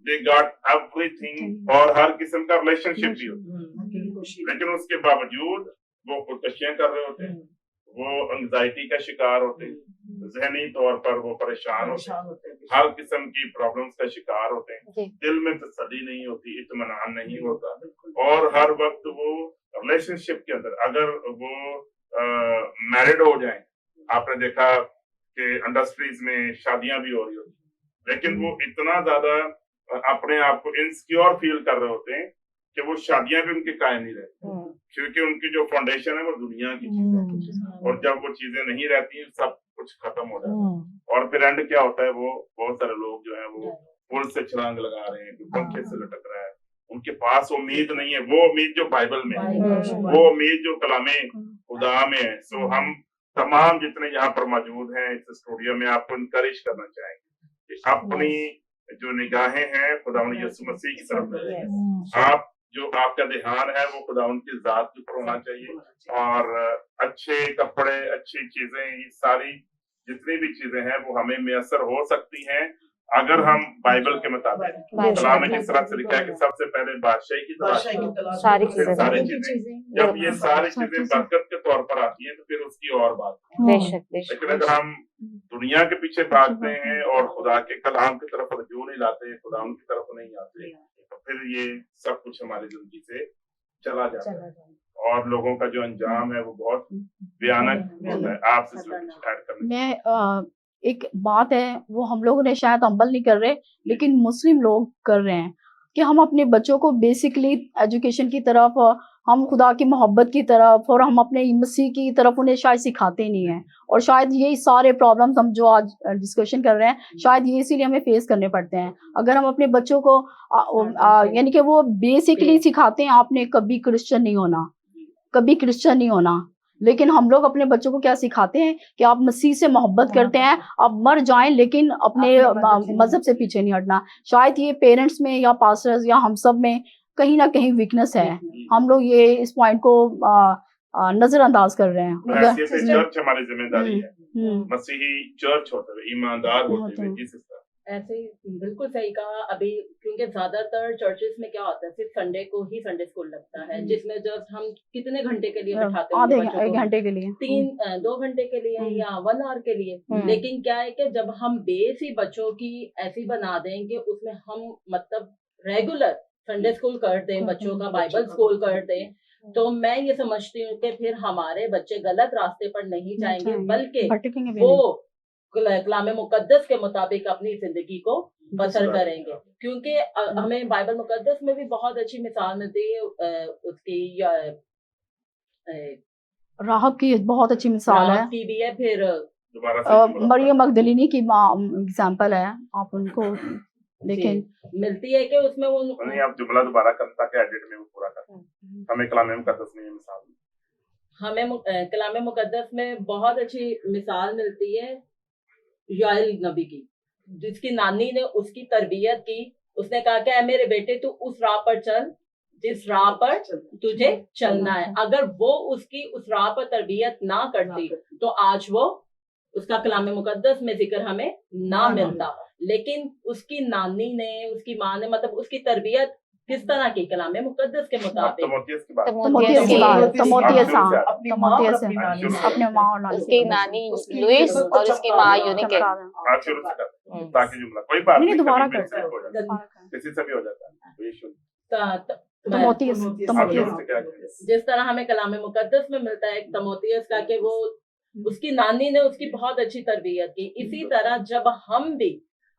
دے گاٹ ایوری تھنگ, اور ہر قسم کا ریلیشن شپ بھی ہوتا ہے, لیکن اس کے باوجود وہ خودکشیاں کر رہے ہوتے ہیں, وہ انگزائٹی کا شکار ہوتے ہیں, ذہنی طور پر وہ پریشان ہوتے ہیں, ہر قسم کی پرابلمز کا شکار ہوتے ہیں, دل میں تسلی نہیں ہوتی, اطمینان نہیں ہوتا, اور ہر وقت وہ ریلیشن شپ کے اندر اگر وہ میرڈ ہو جائیں, آپ نے دیکھا کہ انڈسٹریز میں شادیاں بھی ہو رہی ہوتی ہیں, لیکن وہ اتنا زیادہ اپنے آپ کو انسیکیور فیل کر رہے ہوتے ہیں کہ وہ شادیاں بھی ان کے قائم نہیں رہتی, کیونکہ ان کی جو فاؤنڈیشن ہے وہ دنیا کی چیز ہے, اور جب وہ چیزیں نہیں رہتی سب کچھ ختم ہو جاتا ہے. اور پھر اینڈ کیا ہوتا ہے, وہ بہت سارے لوگ جو ہیں وہ پل سے چھلانگ لگا رہے ہیں, پنکھے سے لٹک رہا ہے, ان کے پاس امید نہیں ہے, وہ امید جو بائبل میں ہے, وہ امید جو کلام خدا میں ہے. سو ہم تمام جتنے یہاں پر موجود ہیں اس اسٹوڈیو میں آپ کو انکریج کرنا چاہیں گے کہ اپنی جو نگاہیں ہیں خداوند یسوع مسیح کی طرف لگائیں. آپ جو آپ کا دھیان ہے وہ خداوند کی ذات کے اوپر ہونا چاہیے, اور اچھے کپڑے, اچھی چیزیں, یہ ساری جتنی بھی چیزیں ہیں وہ ہمیں میسر ہو سکتی ہیں اگر ہم بائبل کے مطابق. کلام میں جس طرح سے لکھا ہے کہ سب سے پہلے بادشاہی کی تلاش, ساری چیزیں, جب یہ ساری چیزیں برکت کے طور پر آتی ہیں تو پھر اس کی اور بات. لیکن اگر ہم دنیا کے پیچھے بھاگتے ہیں اور خدا کے کلام کی طرف رجوع نہیں لاتے, خدا ان کی طرف نہیں آتے, تو پھر یہ سب کچھ ہماری زندگی سے چلا جاتا ہے, اور لوگوں کا جو انجام ہے وہ بہت بھیانک ہوتا ہے. آپ سے ایڈ کرنا. میں ایک بات ہے وہ ہم لوگوں نے شاید عمل نہیں کر رہے, لیکن مسلم لوگ کر رہے ہیں کہ ہم اپنے بچوں کو بیسکلی ایجوکیشن کی طرف, ہم خدا کی محبت کی طرف, اور ہم اپنے مسیح کی طرف انہیں شاید سکھاتے نہیں ہیں. اور شاید یہی سارے پرابلمس ہم جو آج ڈسکشن کر رہے ہیں شاید یہ اسی لیے ہمیں فیس کرنے پڑتے ہیں. اگر ہم اپنے بچوں کو یعنی کہ وہ بیسکلی سکھاتے ہیں آپ نے کبھی کرسچن نہیں ہونا, کبھی کرسچن نہیں ہونا, لیکن ہم لوگ اپنے بچوں کو کیا سکھاتے ہیں کہ آپ مسیح سے محبت کرتے ہیں, آپ مر جائیں لیکن اپنے مذہب سے پیچھے نہیں ہٹنا. شاید یہ پیرنٹس میں یا پاسٹرز یا ہم سب میں कहीं ना कहीं वीकनेस है। हम लोग ये इस पॉइंट को नजरअंदाज कर रहे हैं। ऐसे से चर्च हमारी जिम्मेदारी है, मसीही चर्च होते हुए ईमानदार होते हुए इस तरह। ऐसे ही बिल्कुल सही कहा। अभी क्योंकि ज्यादातर चर्चेस में क्या होता है, सिर्फ संडे को ही संडे स्कूल लगता है, जिसमें जस्ट हम कितने घंटे के लिए बिठाते हैं आधे बच्चों एक को, घंटे के लिए 2 घंटे के लिए या 1 आवर के लिए। लेकिन क्या है कि जब हम बेस ही बच्चों की ऐसी बना दें कि उसमें हम मतलब रेगुलर संडे स्कूल कर दें, बच्चों का बाइबल स्कूल कर दें, तो मैं ये समझती हूँ कि फिर हमारे बच्चे गलत रास्ते पर नहीं जाएंगे, बल्कि भटकेंगे भी वो नहीं। कलाम मुकद्दस के मुताबिक अपनी जिंदगी को बसर करेंगे। क्योंकि हमें बाइबल मुकद्दस में भी बहुत अच्छी मिसाल मिलती है उसकी राहब की बहुत अच्छी मिसाल है, राहब की भी है, फिर दोबारा से मरियम मगदलिनी की एग्जाम्पल है, आप उनको देखें। मिलती है कि उसमें वो नहीं, आप जुमला दोबारा कर ताकि एडिट में वो पूरा कर। हमें कलाम मुकद्दस में ये मिसाल, हमें कलाम मुकद्दस में बहुत अच्छी मिसाल मिलती है याइल नबी की, जिसकी नानी ने उसकी तरबियत की। उसने कहा कि मेरे बेटे तू उस राह पर चल जिस राह पर तुझे चलना है। अगर वो उसकी उस राह पर तरबियत ना करती तो आज वो उसका कलाम मुकद्दस में जिक्र हमें ना मिलता। लेकिन उसकी नानी ने, उसकी माँ ने मतलब उसकी तरबियत किस तरह की, कलाम मुकद्दस के मुताबिक। तमोथियस की बात, अपने माँ और उसकी नानी लुइस और उसकी माँ यूनिके। आज शुरू से कर ताकि जुमला कोई बात नहीं, दोबारा कभी भी कर, हो जाता है, किसी से भी हो जाता है। ये शुरू जिस तरह हमें कलाम मुकद्दस में मिलता है तमोथियस का कि वो उसकी नानी ने उसकी बहुत अच्छी तरबियत की, इसी तरह जब हम भी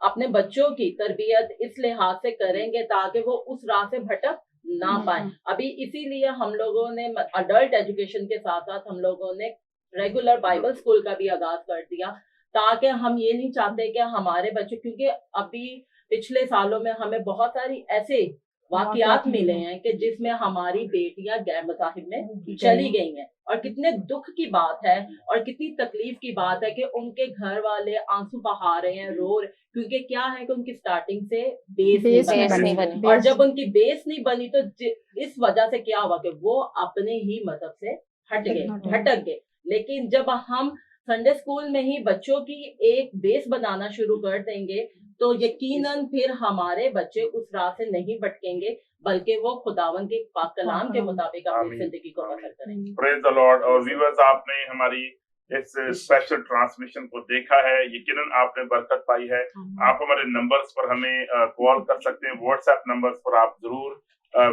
अपने बच्चों की तरबियत इस लिहाज से करेंगे ताकि वो उस राह से भटक ना पाए। अभी इसीलिए हम लोगों ने अडल्ट एजुकेशन के साथ साथ हम लोगों ने रेगुलर बाइबल स्कूल का भी आगाज कर दिया, ताकि हम ये नहीं चाहते कि हमारे बच्चे, क्योंकि अभी पिछले सालों में हमें बहुत सारी ऐसे वाकयात मिले हैं कि जिसमें हमारी बेटियां गैर मज़ाहिब में चली गई हैं, और कितने दुख की बात है और कितनी तकलीफ की बात है कि उनके घर वाले आंसू बहा रहे हैं, रो रहे, क्योंकि क्या है कि उनकी स्टार्टिंग से बेस नहीं बनी। और जब उनकी बेस नहीं बनी तो इस वजह से क्या हुआ कि वो अपने ही मजहब से भटक गए। लेकिन जब हम संडे स्कूल में ही बच्चों की एक बेस बनाना शुरू कर देंगे तो यकीनन फिर हमारे बच्चे उस राह से नहीं भटकेंगे, बल्कि वो खुदावन के पाक कलाम के मुताबिक अपनी जिंदगी को बसर करेंगे। Praise the Lord. और व्यूअर्स, आपने हमारी इस स्पेशल ट्रांसमिशन को देखा है, यकीनन आपने बरकत पाई है। आप हमारे नंबर्स पर हमें कॉल कर सकते हैं, व्हाट्सएप नंबर्स पर आप जरूर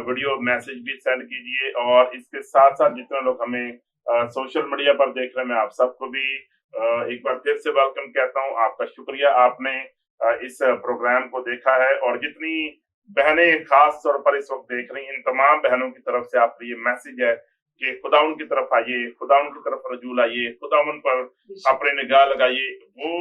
वीडियो मैसेज भी सेंड कीजिए। और इसके साथ साथ जितने लोग हमें सोशल मीडिया पर देख रहे हैं, मैं आप सबको भी एक बार फिर से वेलकम कहता हूँ। आपका शुक्रिया, आपने इस प्रोग्राम को देखा है। और जितनी बहनें खास तौर पर इस वक्त देख रही हैं, इन तमाम बहनों की तरफ से आपको ये मैसेज है कि खुदाउन की तरफ आइए, खुदाउन की तरफ रजूल आइए, खुदाउन पर अपने निगाह लगाइए। वो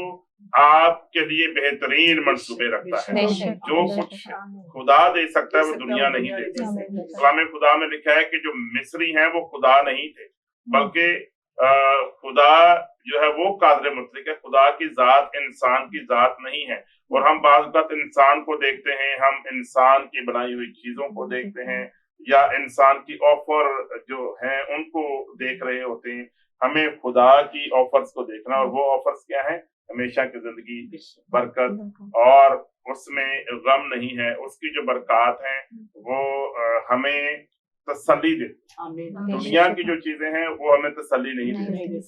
आपके लिए बेहतरीन मंसूबे रखता है। जो कुछ खुदा दे सकता है वो दुनिया नहीं दे सकती। कलाम खुदा में लिखा है कि जो मिस्री हैं वो खुदा नहीं थे, बल्कि खुदा जो है वो कादर मुतलक है। खुदा की जात इंसान की जात नहीं है। और हम बाज़ वक़्त इंसान को देखते हैं, हम इंसान की बनाई हुई चीजों को देखते हैं या इंसान की ऑफर जो हैं उनको देख रहे होते हैं। हमें खुदा की ऑफर्स को देखना, और वो ऑफर्स क्या है? हमेशा की जिंदगी, बरकत, और उसमें गम नहीं है। उसकी जो बरकत हैं वो हमें तसल्ली देती। दुनिया की जो चीजें हैं वो हमें तसल्ली नहीं देती।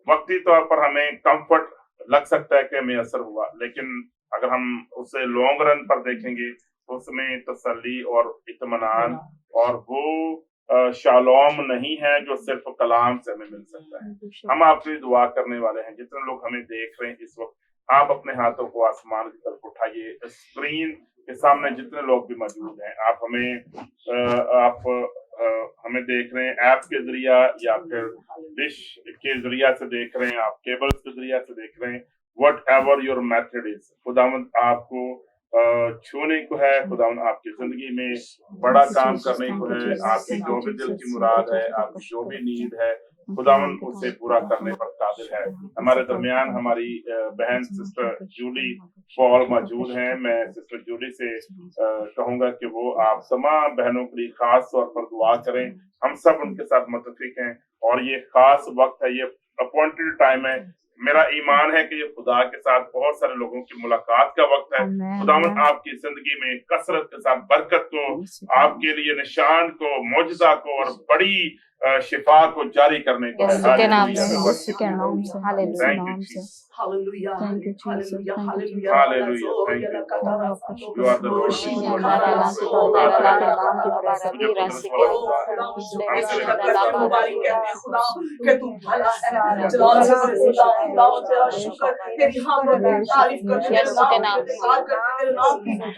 वक्ती तौर पर हमें कंफर्ट लग सकता है कि हमें असर हुआ, लेकिन अगर हम उसे लॉन्ग रन पर देखेंगे तो उसमें तसल्ली और इत्मीनान और वो शालोम नहीं है जो सिर्फ कलाम से हमें मिल सकता है। हम आपसे दुआ करने वाले हैं। जितने लोग हमें देख रहे हैं इस वक्त, आप अपने हाथों को आसमान की तरफ उठाइए। स्क्रीन के सामने जितने लोग भी मौजूद हैं, आप हमें देख रहे हैं ऐप के जरिया या फिर डिश के जरिया से देख रहे हैं, आप केबल्स के जरिया से देख रहे हैं, what ever your method is, खुदावंद आपको छूने को है, खुदावन आपकी जिंदगी में बड़ा काम करने को है, आपकी जो भी दिल की मुराद है, आपकी जो भी नीड है, खुदावन उसे पूरा करने पर कादिर है। हमारे दरमियान हमारी बहन सिस्टर जूली पॉल मौजूद हैं। मैं सिस्टर जूली से कहूंगा कि वो आप तमाम बहनों के लिए खास तौर पर दुआ करें। हम सब उनके साथ मुत्तफिक हैं और ये खास वक्त है, ये अपॉइंटेड टाइम है। मेरा ईमान है कि ये खुदा के साथ बहुत सारे लोगों की मुलाकात का वक्त है। खुदावंद आपकी जिंदगी में कसरत के साथ बरकत को, आपके लिए निशान को, मौजज़ा को और बड़ी शिफा को जारी करने को है। यीशु के नाम से, हालेलुया। यीशु के नाम से, hallelujah. Thank you, Jesus. Hallelujah. Thank you, Jesus. Hallelujah. Thank you, Hallelujah. Hallelujah. Thank you. You are the Lord.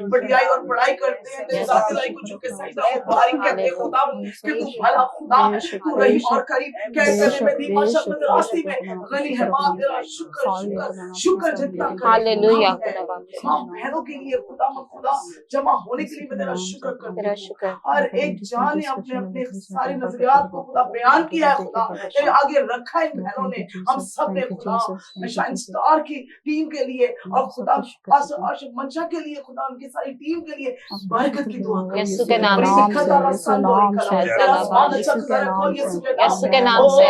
बढ़ियाई और बड़ाई करते हैं, तेरी जात लाई को झुके सजदा और मुबारक कहते हैं खुदा कि तू भला खुदा है, तू रहीम और करीम, कहते में दी माशा में रास्ते में गनी है बाप तेरा शुक्र शुक्र शुक्र जितना हालेलुया। हम बहनों के लिए खुदा खुदा जमा होने के लिए मैं तेरा शुक्र करता हूं। हर एक जान ने अपने अपने सारे नजरियात को खुदा बयान किया है, खुदा तेरे आगे रखा है इन बहनों ने, हम सब ने खुदा मैं शाइन स्टार की टीम के लिए और खुदा आशिक मंशा के लिए, खुदा उनकी सारी टीम के लिए बरकत की दुआ करते हैं। यीशु के नाम से, यीशु के नाम से, यीशु के नाम से,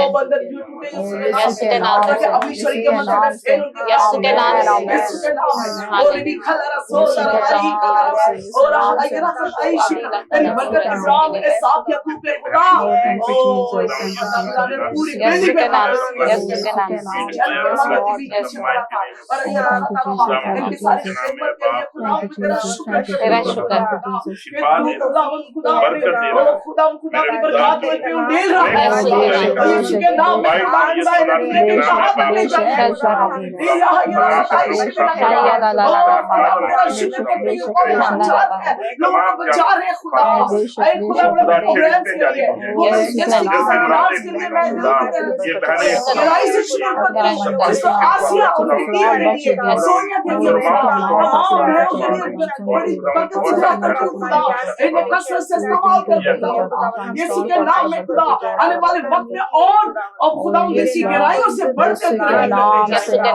यीशु के नाम से, अपनी शरीक के मंदिर में सेल उनके यीशु के नाम से, यीशु के नाम से और भी खलरा सोला रही खलरा और आयरा आईशी तेरी बरकत इब्राहिम के साथ याकूब के खुदा ओ पूरी यीशु के नाम से, यीशु के नाम से, और ये इनके सारी खिदमत के लिए खुदा तेरा शुक्र तेरा शुक्र खुदा खुदा की बरकत पे उड़ेल रहा है यीशु के नाम में लोगों को बचा रहे खुदा खुदा बड़े प्रोग्राम के लिए से शुरू करता हूं जिसको आसिया और दुनिया के लिए सोनिया के लिए बड़ी बरकत खुदा करता हूं खुदा इन्हें कसरत से इस्तेमाल करता हूं यीशु के नाम में खुदा आने वाले वक्त में और खुदा उनकी गहराइयों से बढ़ कर यीशु के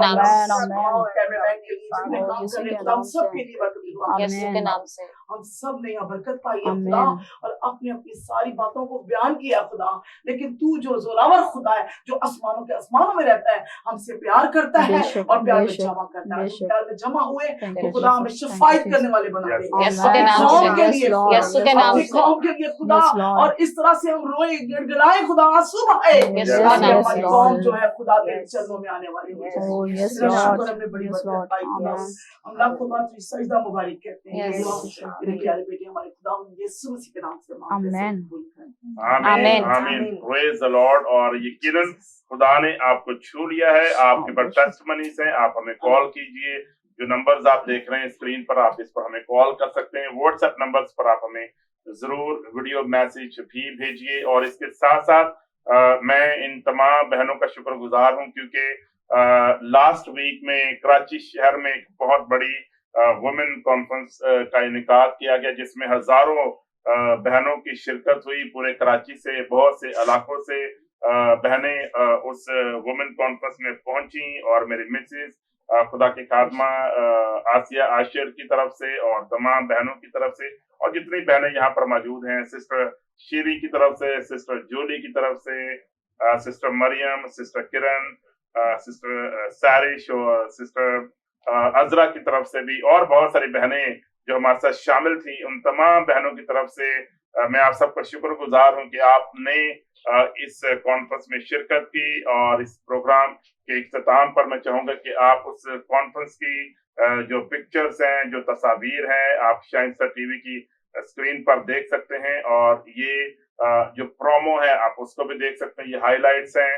नाम सबके लिए बरकत यीशु के नाम से, हम सब ने यहाँ बरकत पाई है खुदा और अपनी अपनी सारी बातों को बयान किया खुदा, लेकिन तू जो जोरावर खुदा है जो आसमानों के आसमानों में रहता है हमसे प्यार करता है और प्यार में जमा करता है। प्यार में जमा हुए तो खुदा हमें शिफायत करने वाले बना दे यीशु के नाम से, यीशु के नाम से, कौम के लिए खुदा और इस तरह से हम रोए गिड़गिड़ाए खुदा आंसू बहाए हमारी कौम जो है खुदा तेरे चरणों में आने वाली है। शुक्र हमने बड़ी बरकत पाई है। हम लाखों बार सजदा मुबारक कहते हैं मेरे प्यारे बेटे हमारे खुदा यीशु मसीह के नाम से मांगते हैं आमीन आमीन प्रेज द लॉर्ड। और यकीनन खुदा ने आपको छू लिया है, आपके पास टेस्टमनीज हैं, आप हमें कॉल कीजिए। जो नंबर्स आप देख रहे हैं स्क्रीन पर, आप इस पर हमें कॉल कर सकते हैं। व्हाट्सएप नंबर्स पर आप हमें जरूर वीडियो मैसेज भी भेजिए। और इसके साथ साथ मैं इन तमाम बहनों का शुक्रगुजार हूं क्योंकि लास्ट वीक में कराची शहर में एक बहुत बड़ी वुमेन कॉन्फ्रेंस का इनेकाद किया गया जिसमें हजारों बहनों की शिरकत हुई। पूरे कराची से बहुत से इलाकों से बहनें उस वुमेन कॉन्फ्रेंस में पहुंची और मेरी मिसेज खुदा की खादमा आसिया आशिर की तरफ से और तमाम बहनों की तरफ से और जितनी बहनें यहाँ पर मौजूद हैं, सिस्टर शीरी की तरफ से, सिस्टर जूली की तरफ से, सिस्टर मरियम, सिस्टर किरण, सिस्टर सारिश और सिस्टर अजरा की तरफ से भी और बहुत सारी बहनें जो हमारे साथ शामिल थी, उन तमाम बहनों की तरफ से मैं आप सबका शुक्रगुजार हूं कि आपने इस कॉन्फ्रेंस में शिरकत की। और इस प्रोग्राम के इख्तिताम पर मैं चाहूंगा कि आप उस कॉन्फ्रेंस की जो पिक्चर्स हैं, जो तस्वीर हैं, आप शाइन स्टार टीवी की स्क्रीन पर देख सकते हैं। और ये जो प्रोमो है आप उसको भी देख सकते हैं। ये हाईलाइट्स हैं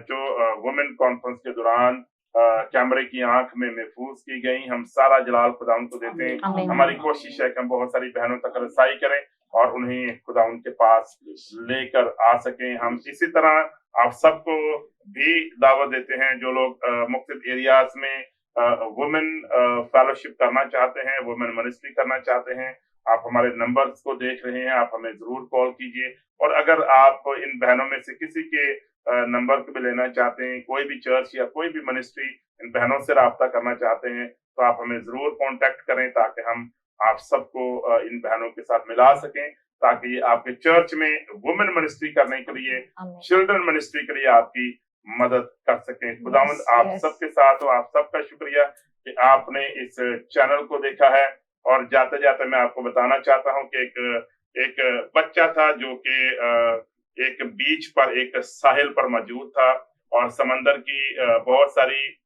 जो वुमेन कॉन्फ्रेंस के दौरान कैमरे की आंख में महफूज की गई। हम सारा जलाल खुदा उनको देते हैं। हमारी कोशिश है कि हम बहुत सारी बहनों तक रसाई करें और उन्हें खुदा उनके पास लेकर आ सकें। हम इसी तरह आप सबको भी दावत देते हैं जो लोग मुख्तलिफ एरियाज में वुमेन फेलोशिप करना चाहते हैं, वुमेन मिनिस्ट्री करना चाहते हैं, आप हमारे नंबर्स को देख रहे हैं, आप हमें जरूर कॉल कीजिए। और अगर आप इन बहनों में से किसी के नंबर को भी लेना चाहते हैं, कोई भी चर्च या कोई भी मिनिस्ट्री इन बहनों से राब्ता करना चाहते हैं, तो आप हमें जरूर कांटेक्ट करें ताकि हम आप सबको इन बहनों के साथ मिला सकें, ताकि आपके चर्च में वुमेन मिनिस्ट्री करने के लिए, चिल्ड्रन मिनिस्ट्री के लिए आपकी मदद कर सकें। खुदावंद आप सबके साथ हो। आप सबका शुक्रिया कि आपने इस चैनल को देखा है। और जाते जाते मैं आपको बताना चाहता हूं कि एक बच्चा था जो कि एक बीच पर, एक साहिल पर मौजूद था, और समंदर की बहुत सारी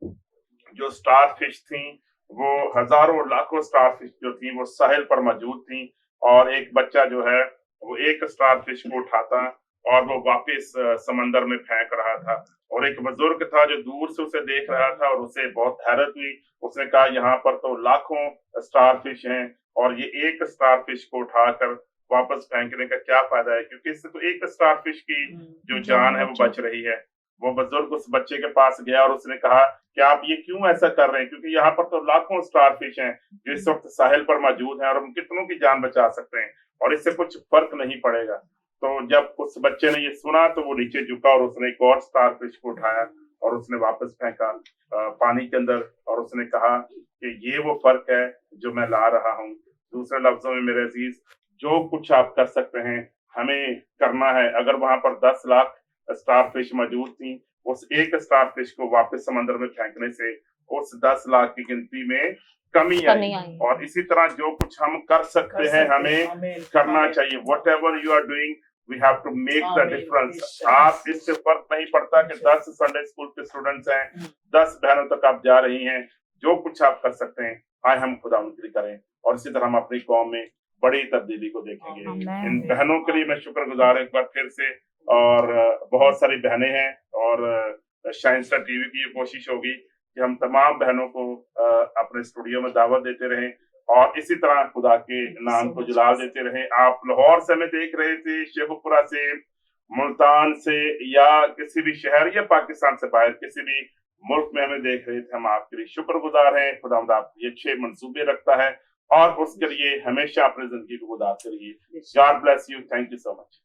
जो स्टार फिश थी, वो हजारों लाखों स्टार फिश जो थी वो साहिल पर मौजूद थी। और एक बच्चा जो है वो एक स्टार फिश को उठाता और वो वापस समंदर में फेंक रहा था। और एक बुजुर्ग था जो दूर से उसे देख रहा था और उसे बहुत हैरत हुई। उसने कहा यहाँ पर तो लाखों स्टार फिश हैं और ये एक स्टार फिश को उठाकर वापस फेंकने का क्या फायदा है, क्योंकि इससे तो एक स्टार फिश की जो जान है वो बच रही है। वो बुजुर्ग उस बच्चे के पास गया और उसने कहा कि आप ये क्यों ऐसा कर रहे हैं, क्योंकि यहाँ पर तो लाखों स्टार फिश हैं जो इस वक्त साहिल पर मौजूद हैं और हम कितनों की जान बचा सकते हैं और इससे कुछ फर्क नहीं पड़ेगा। तो जब उस बच्चे ने ये सुना तो वो नीचे झुका और उसने एक और स्टार फिश को उठाया और उसने वापस फेंका पानी के अंदर, और उसने कहा कि ये वो फर्क है जो मैं ला रहा हूँ। दूसरे लफ्जों में मेरे अजीज, जो कुछ आप कर सकते हैं हमें करना है। अगर वहां पर 10 लाख स्टार फिश मौजूद थी, उस एक स्टार फिश को वापस समंदर में फेंकने से उस 10 लाख की गिनती में कमी आई। और इसी तरह जो कुछ हम कर सकते हैं हमें करना चाहिए। Whatever you are doing, we have to make the difference. आप इससे फर्क नहीं पड़ता कि 10 संडे स्कूल के स्टूडेंट्स हैं, 10 बहनों तक आप जा रही हैं, जो कुछ आप कर सकते हैं आए हम खुदा उनकी करें, और इसी तरह हम अपनी कौम में बड़ी तब्दीली को देखेंगे। इन बहनों के लिए मैं शुक्रगुजार एक बार फिर से। और बहुत सारी बहनें हैं और शाइन स्टार टीवी की ये कोशिश होगी कि हम तमाम बहनों को अपने स्टूडियो में दावत देते रहें और इसी तरह खुदा के नाम को जलाल देते रहें। आप लाहौर से हमें देख रहे थे, शेखुपुरा से, मुल्तान से, या किसी भी शहर या पाकिस्तान से बाहर किसी भी मुल्क में हमें देख रहे थे, हम आपके लिए शुक्रगुजार हैं। खुदा आपके अच्छे मंसूबे रखता है और उसके लिए हमेशा अपनी जिंदगी को गुजार करिए। God bless you. Thank you so much.